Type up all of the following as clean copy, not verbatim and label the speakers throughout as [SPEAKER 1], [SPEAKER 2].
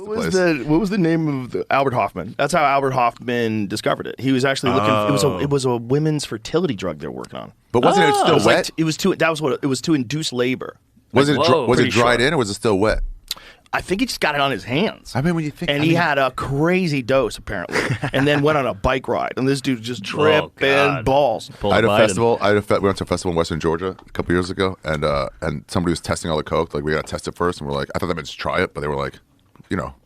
[SPEAKER 1] What was the name of Albert Hoffman? That's how Albert Hoffman discovered it. He was actually looking. It was a women's fertility drug they were working on.
[SPEAKER 2] But wasn't it still wet?
[SPEAKER 1] It was to induce labor.
[SPEAKER 2] Was it dried in or was it still wet?
[SPEAKER 1] I think he just got it on his hands.
[SPEAKER 2] I mean, when you think,
[SPEAKER 1] he had a crazy dose apparently, and then went on a bike ride, and this dude just tripping balls.
[SPEAKER 2] I had a festival. We went to a festival in Western Georgia a couple years ago, and somebody was testing all the coke. Like, we got to test it first, and we're like, I thought that meant just try it, but they were like,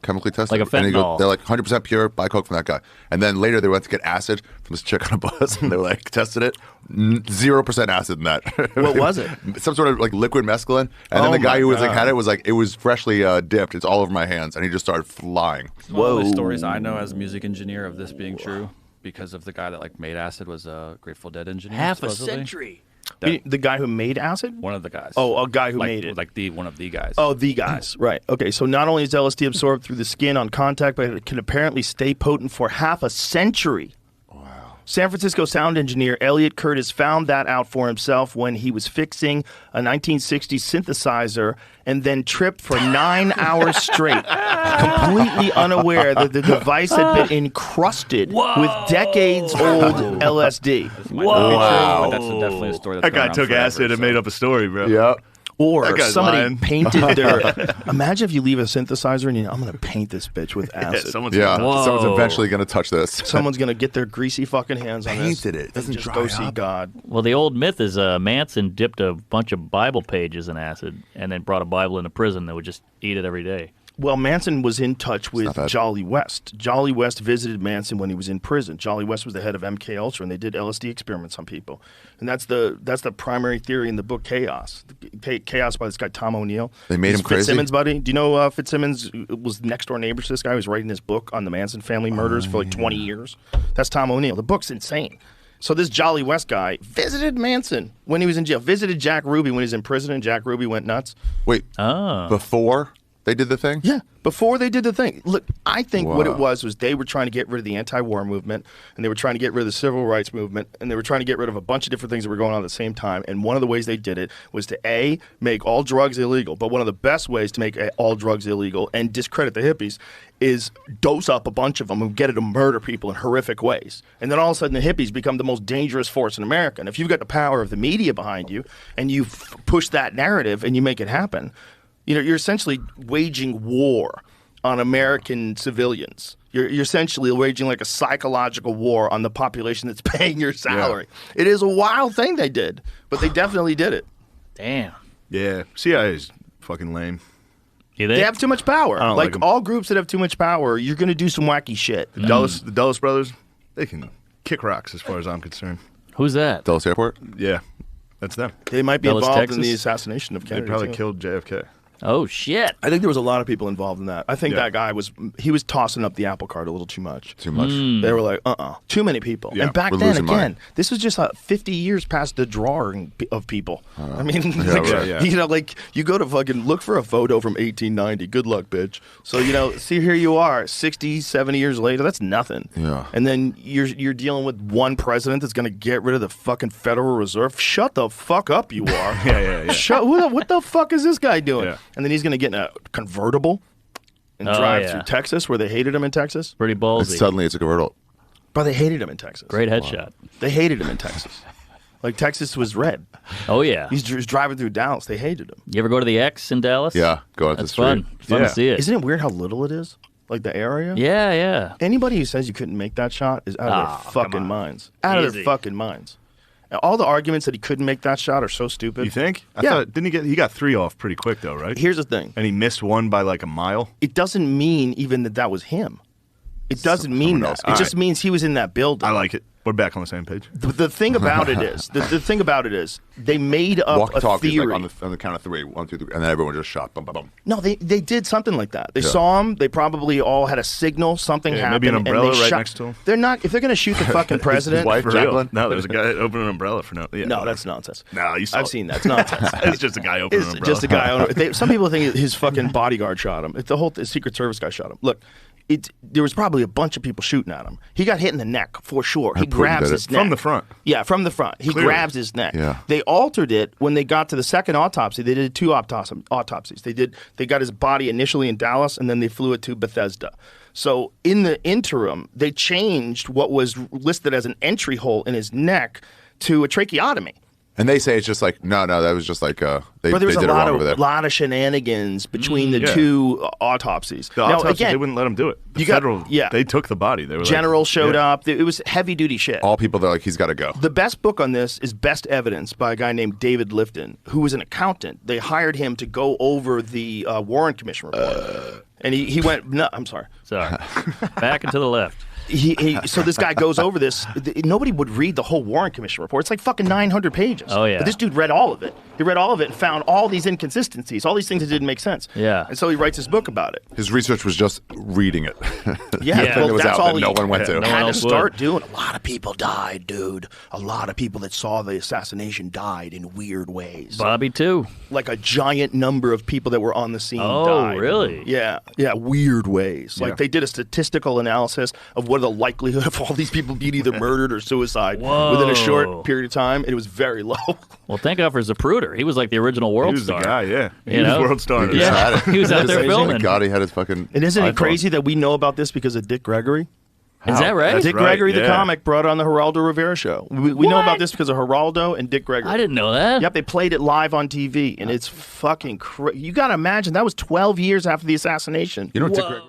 [SPEAKER 2] chemically tested.
[SPEAKER 3] Like a fentanyl.
[SPEAKER 2] They're like 100% pure, buy coke from that guy. And then later they went to get acid from this chick on a bus, and they were like, tested it, 0% acid in that.
[SPEAKER 1] What was it?
[SPEAKER 2] Some sort of like liquid mescaline. And then the guy who was like had it was like, it was freshly dipped. It's all over my hands, and he just started flying.
[SPEAKER 4] One of the stories I know as a music engineer of this being true, because of the guy that like made acid was a Grateful Dead engineer.
[SPEAKER 3] Half a century.
[SPEAKER 1] The guy who made acid?
[SPEAKER 4] One of the guys.
[SPEAKER 1] Oh, a guy who made it.
[SPEAKER 4] Like one of the guys.
[SPEAKER 1] Oh, the guys. Right. Okay, so not only is LSD absorbed through the skin on contact, but it can apparently stay potent for half a century. Wow. San Francisco sound engineer Elliot Curtis found that out for himself when he was fixing a 1960s synthesizer and then tripped for 9 hours straight, completely unaware that the device had been encrusted with decades-old LSD.
[SPEAKER 4] Wow. That's definitely a story that's
[SPEAKER 5] that guy took acid and made up a story, bro.
[SPEAKER 2] Yeah.
[SPEAKER 1] Or somebody painted their... Imagine if you leave a synthesizer and I'm going to paint this bitch with acid.
[SPEAKER 5] Someone's
[SPEAKER 2] eventually going to touch this.
[SPEAKER 1] Someone's going to get their greasy fucking hands on this.
[SPEAKER 2] Painted it. It doesn't
[SPEAKER 1] just
[SPEAKER 2] dry
[SPEAKER 1] go
[SPEAKER 2] up.
[SPEAKER 1] see God.
[SPEAKER 3] Well, the old myth is Manson dipped a bunch of Bible pages in acid and then brought a Bible into prison that would just eat it every day.
[SPEAKER 1] Well, Manson was in touch with Jolly West. Jolly West visited Manson when he was in prison. Jolly West was the head of MK Ultra, and they did LSD experiments on people. And that's the primary theory in the book Chaos. Chaos by this guy Tom O'Neill.
[SPEAKER 2] They made him crazy?
[SPEAKER 1] Fitzsimmons, buddy. Do you know Fitzsimmons was next door neighbors to this guy who was writing his book on the Manson family murders for like 20 years? That's Tom O'Neill. The book's insane. So this Jolly West guy visited Manson when he was in jail. Visited Jack Ruby when he was in prison, and Jack Ruby went nuts.
[SPEAKER 2] Wait, before they did the thing?
[SPEAKER 1] Yeah, before they did the thing. Look, I think what it was they were trying to get rid of the anti-war movement, and they were trying to get rid of the civil rights movement, and they were trying to get rid of a bunch of different things that were going on at the same time. And one of the ways they did it was to, make all drugs illegal. But one of the best ways to make all drugs illegal and discredit the hippies is dose up a bunch of them and get it to murder people in horrific ways. And then all of a sudden the hippies become the most dangerous force in America. And if you've got the power of the media behind you and you push that narrative and you make it happen, you're essentially waging war on American civilians. You're essentially waging like a psychological war on the population that's paying your salary. Yeah. It is a wild thing they did, but they definitely did it.
[SPEAKER 3] Damn.
[SPEAKER 5] Yeah, CIA's fucking lame.
[SPEAKER 1] They have too much power.
[SPEAKER 5] I don't like 'em.
[SPEAKER 1] All groups that have too much power, you're going to do some wacky shit.
[SPEAKER 5] The Dulles brothers, they can kick rocks as far as I'm concerned.
[SPEAKER 3] Who's that?
[SPEAKER 2] Dulles Airport?
[SPEAKER 5] Yeah, that's them.
[SPEAKER 1] They might be
[SPEAKER 3] Dallas,
[SPEAKER 1] involved
[SPEAKER 3] Texas?
[SPEAKER 1] in the assassination of Kennedy.
[SPEAKER 5] They probably
[SPEAKER 1] too.
[SPEAKER 5] killed JFK.
[SPEAKER 3] Oh, shit.
[SPEAKER 1] I think there was a lot of people involved in that. I think that guy was tossing up the apple cart a little too much.
[SPEAKER 2] Too much.
[SPEAKER 1] They were like, too many people.
[SPEAKER 5] Yeah,
[SPEAKER 1] and back
[SPEAKER 2] we're
[SPEAKER 1] then,
[SPEAKER 2] losing
[SPEAKER 1] again,
[SPEAKER 2] money.
[SPEAKER 1] this was just 50 years past the drawing of people. I mean,
[SPEAKER 5] right.
[SPEAKER 1] like you go to fucking look for a photo from 1890. Good luck, bitch. So, see, here you are, 60, 70 years later. That's nothing.
[SPEAKER 2] Yeah.
[SPEAKER 1] And then you're dealing with one president that's going to get rid of the fucking Federal Reserve. Shut the fuck up, you are.
[SPEAKER 5] Yeah.
[SPEAKER 1] What the fuck is this guy doing?
[SPEAKER 5] Yeah.
[SPEAKER 1] And then he's going to get in a convertible and drive through Texas, where they hated him in Texas.
[SPEAKER 3] Pretty ballsy.
[SPEAKER 2] Suddenly it's a convertible.
[SPEAKER 1] But they hated him in Texas.
[SPEAKER 3] Great headshot.
[SPEAKER 1] They hated him in Texas. Like, Texas was red.
[SPEAKER 3] Oh, yeah.
[SPEAKER 1] He's driving through Dallas. They hated him.
[SPEAKER 3] You ever go to the X in Dallas?
[SPEAKER 2] Yeah, go out the
[SPEAKER 3] That's
[SPEAKER 2] street.
[SPEAKER 3] fun. Fun to see it.
[SPEAKER 1] Isn't it weird how little it is? Like, the area?
[SPEAKER 3] Yeah, yeah.
[SPEAKER 1] Anybody who says you couldn't make that shot is out of their fucking minds. Out of their
[SPEAKER 3] Easy.
[SPEAKER 1] fucking minds. All the arguments that he couldn't make that shot are so stupid.
[SPEAKER 5] You think? I
[SPEAKER 1] Yeah.
[SPEAKER 5] thought, didn't he got 3 off pretty quick though, right?
[SPEAKER 1] Here's the thing.
[SPEAKER 5] And he missed one by like a mile.
[SPEAKER 1] It doesn't mean even that was him. It doesn't mean
[SPEAKER 2] someone
[SPEAKER 1] that.
[SPEAKER 2] else.
[SPEAKER 1] It just means he was in that building.
[SPEAKER 5] I like it. We're back on the same page.
[SPEAKER 1] The thing about it is, the thing about it is, they made up
[SPEAKER 2] Walk
[SPEAKER 1] a
[SPEAKER 2] talk
[SPEAKER 1] theory.
[SPEAKER 2] like on the count of 3, 1, 2, 3, and then everyone just shot. Bum, bum, bum.
[SPEAKER 1] No, they did something like that. They saw him. They probably all had a signal. Something happened.
[SPEAKER 5] maybe an umbrella
[SPEAKER 1] and they
[SPEAKER 5] right
[SPEAKER 1] shot.
[SPEAKER 5] next to him.
[SPEAKER 1] They're not. If they're going to shoot the fucking president,
[SPEAKER 2] wife,
[SPEAKER 5] For real?
[SPEAKER 2] Jacqueline?
[SPEAKER 5] No, there's a guy opening an umbrella for no. Yeah,
[SPEAKER 1] no,
[SPEAKER 5] whatever.
[SPEAKER 1] that's nonsense.
[SPEAKER 5] No, you saw
[SPEAKER 1] I've
[SPEAKER 5] it.
[SPEAKER 1] seen that. It's nonsense.
[SPEAKER 5] It's just a guy opening an
[SPEAKER 1] It's
[SPEAKER 5] umbrella.
[SPEAKER 1] just a guy. Some people think his fucking bodyguard shot him. The Secret Service guy shot him. Look, there was probably a bunch of people shooting at him. He got hit in the neck for sure. He
[SPEAKER 2] Putin
[SPEAKER 1] grabs
[SPEAKER 2] did
[SPEAKER 1] his
[SPEAKER 2] it.
[SPEAKER 1] neck
[SPEAKER 5] From the front.
[SPEAKER 1] Yeah, from the front. He
[SPEAKER 5] Clearly.
[SPEAKER 1] grabs his neck.
[SPEAKER 2] Yeah.
[SPEAKER 1] They altered it when they got to the second autopsy. They did 2 autopsies. They got his body initially in Dallas, and then they flew it to Bethesda. So in the interim, they changed what was listed as an entry hole in his neck to a tracheotomy.
[SPEAKER 2] And they say it's just like that was just like they
[SPEAKER 1] But there was
[SPEAKER 2] did
[SPEAKER 1] a
[SPEAKER 2] it wrong over there.
[SPEAKER 1] lot of shenanigans between the
[SPEAKER 5] Yeah.
[SPEAKER 1] 2 autopsies.
[SPEAKER 5] The
[SPEAKER 1] Now,
[SPEAKER 5] autopsy,
[SPEAKER 1] again,
[SPEAKER 5] they wouldn't let him do it. The
[SPEAKER 1] you got-
[SPEAKER 5] federal,
[SPEAKER 1] yeah.
[SPEAKER 5] they took the body. They were
[SPEAKER 1] General
[SPEAKER 5] like,
[SPEAKER 1] showed
[SPEAKER 5] yeah.
[SPEAKER 1] up. It was heavy duty shit.
[SPEAKER 2] All people, they're like, he's got to go.
[SPEAKER 1] The best book on this is Best Evidence by a guy named David Lifton, who was an accountant. They hired him to go over the Warren Commission report. And he went, no, I'm sorry.
[SPEAKER 3] Sorry. Back and to the left.
[SPEAKER 1] So this guy goes over this. Nobody would read the whole Warren Commission report. It's like fucking 900 pages.
[SPEAKER 3] Oh, yeah.
[SPEAKER 1] But this dude read all of it. He read all of it and found all these inconsistencies, all these things that didn't make sense.
[SPEAKER 3] Yeah.
[SPEAKER 1] And so he writes his book about it.
[SPEAKER 2] His research was just reading it.
[SPEAKER 1] Yeah,
[SPEAKER 3] Yeah.
[SPEAKER 1] well,
[SPEAKER 2] It was
[SPEAKER 1] that's
[SPEAKER 2] out
[SPEAKER 1] all
[SPEAKER 2] that no one went to.
[SPEAKER 3] No one
[SPEAKER 1] had to
[SPEAKER 3] else would.
[SPEAKER 1] start doing. A lot of people died, dude. A lot of people that saw the assassination died in weird ways.
[SPEAKER 3] Bobby, too.
[SPEAKER 1] Like a giant number of people that were on the scene
[SPEAKER 3] Oh,
[SPEAKER 1] died.
[SPEAKER 3] really?
[SPEAKER 1] Yeah, weird ways. Like
[SPEAKER 5] Yeah.
[SPEAKER 1] they did a statistical analysis of what are the likelihood of all these people being either murdered or suicide within a short period of time, and it was very low.
[SPEAKER 3] Well, thank God for Zapruder. He was like the original world
[SPEAKER 5] He was
[SPEAKER 3] star.
[SPEAKER 5] the guy, yeah. He
[SPEAKER 3] You
[SPEAKER 5] was
[SPEAKER 3] know?
[SPEAKER 5] world star.
[SPEAKER 3] Yeah. He was out there
[SPEAKER 2] Thank
[SPEAKER 3] filming.
[SPEAKER 2] God he had his fucking.
[SPEAKER 1] And isn't it
[SPEAKER 2] iPhone.
[SPEAKER 1] crazy that we know about this because of Dick Gregory?
[SPEAKER 3] Is that right?
[SPEAKER 5] That's
[SPEAKER 1] Dick
[SPEAKER 5] right,
[SPEAKER 1] Gregory, the
[SPEAKER 5] yeah.
[SPEAKER 1] comic, brought on the Geraldo Rivera show. We know about this because of Geraldo and Dick Gregory.
[SPEAKER 3] I didn't know that.
[SPEAKER 1] Yep, they played it live on TV, and it's fucking crazy. You got to imagine that was 12 years after the assassination.
[SPEAKER 2] You know, Dick Gregory.